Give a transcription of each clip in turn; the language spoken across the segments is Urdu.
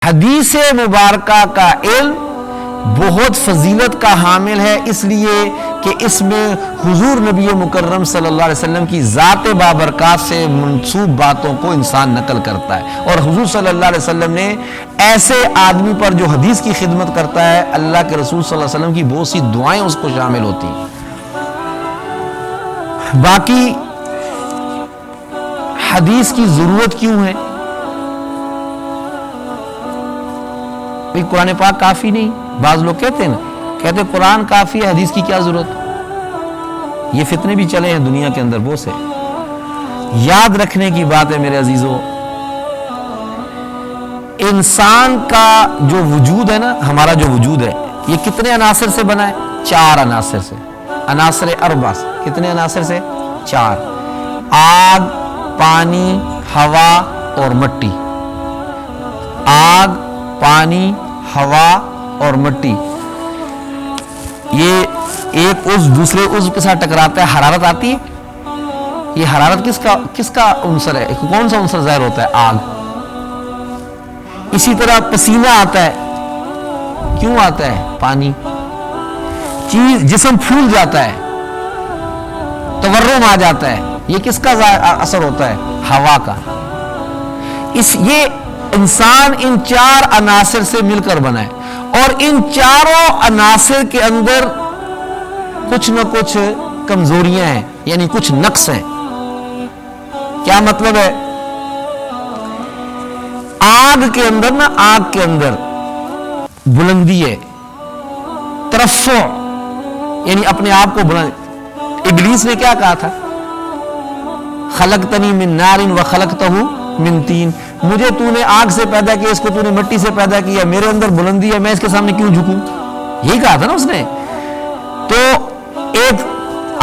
حدیث مبارکہ کا علم بہت فضیلت کا حامل ہے، اس لیے کہ اس میں حضور نبی مکرم صلی اللہ علیہ وسلم کی ذات بابرکات سے منسوب باتوں کو انسان نقل کرتا ہے، اور حضور صلی اللہ علیہ وسلم نے ایسے آدمی پر جو حدیث کی خدمت کرتا ہے، اللہ کے رسول صلی اللہ علیہ وسلم کی بہت سی دعائیں اس کو شامل ہوتی ہیں۔ باقی حدیث کی ضرورت کیوں ہے؟ قرآن پاک کافی نہیں؟ بعض لوگ کہتے ہیں کہتے قرآن کافی ہے، حدیث کی کیا ضرورت؟ یہ فتنے بھی چلے ہیں دنیا کے اندر بہت سے۔ یاد رکھنے کی بات ہے میرے عزیزوں، انسان کا جو وجود ہے نا، ہمارا جو وجود ہے، یہ کتنے عناصر سے بنا ہے؟ 4 عناصر سے، عناصر اربع۔ کتنے عناصر سے؟ 4۔ آگ، پانی، ہوا اور مٹی۔ آگ، پانی، ہوا اور مٹی، یہ ایک عضو دوسرے عضو کے ساتھ ٹکراتا ہے، حرارت آتی ہے۔ یہ حرارت کس کا عنصر ہے؟ کون سا عنصر ظاہر ہوتا ہے؟ آگ۔ اسی طرح پسینہ آتا ہے، کیوں آتا ہے؟ پانی۔ جسم پھول جاتا ہے، تورم آ جاتا ہے، یہ کس کا اثر ہوتا ہے؟ ہوا کا۔ یہ انسان ان 4 عناصر سے مل کر بنا ہے، اور ان 4 عناصر کے اندر کچھ نہ کچھ کمزوریاں ہیں، یعنی کچھ نقص ہیں۔ کیا مطلب ہے؟ آگ کے اندر نا، آگ کے اندر بلندی ہے، ترفع، یعنی اپنے آپ کو بلند۔ ابلیس نے کیا کہا تھا؟ خلقتنی من نار وخلقتہ من طین، مجھے تو نے آگ سے پیدا کیا، اس کو تو نے مٹی سے پیدا کیا، میرے اندر بلندی ہے، میں اس کے سامنے کیوں جھکوں؟ یہی کہا تھا نا اس نے۔ تو ایک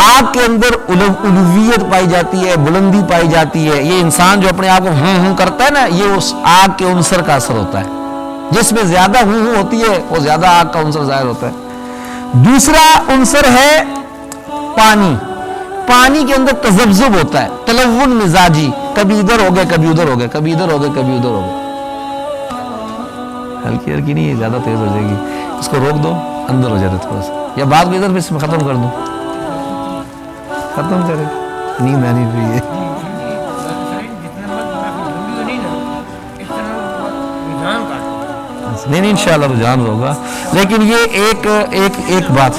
آگ کے اندر الوہیت پائی جاتی ہے، بلندی پائی جاتی ہے۔ یہ انسان جو اپنے آپ کو ہوں کرتا ہے نا، یہ اس آگ کے عنصر کا اثر ہوتا ہے۔ جس میں زیادہ ہوں ہوتی ہے وہ زیادہ آگ کا عنصر ظاہر ہوتا ہے۔ دوسرا عنصر ہے پانی۔ پانی کے اندر تذبذب ہوتا ہے، تلون مزاجی، کبھی ادھر ہو گئے کبھی ادھر ہو گئے، کبھی ادھر ہو گئے کبھی ادھر ہو گئے۔ ہلکی ہلکی نہیں، زیادہ تیز ہو جائے گی، اس کو روک دو، اندر ہو جاتا تھوڑا سا، یا بات کو ادھر پہ ختم کر دوں، ختم کرے، نیند آنی چاہیے۔ نہیں انشاءاللہ رجحان ہوگا، لیکن یہ ایک بات۔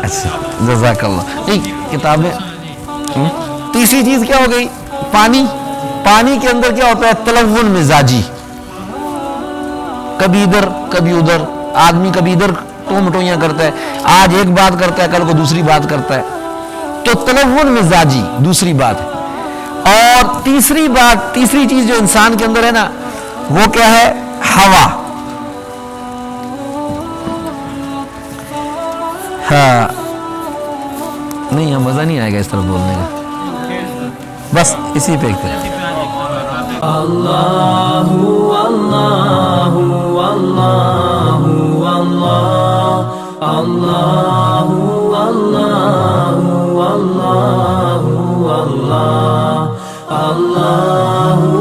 اچھا جزاک اللہ۔ نہیں کتابیں۔ تیسری چیز کیا ہو گئی؟ پانی۔ پانی کے اندر کیا ہوتا ہے؟ تلون مزاجی، کبھی ادھر کبھی ادھر، آدمی کبھی ادھر ٹومٹویاں کرتا ہے، آج ایک بات کرتا ہے کل کو دوسری بات کرتا ہے، تو تلون مزاجی دوسری بات ہے۔ اور تیسری چیز جو انسان کے اندر ہے نا، وہ کیا ہے؟ ہوا۔ ہاں نہیں، مزہ نہیں آئے گا اس طرح بولنے کا، بس اسی پہ ایک اللہ اللہ اللہ اللہ اللہ اللہ اللہ اللہ اللہ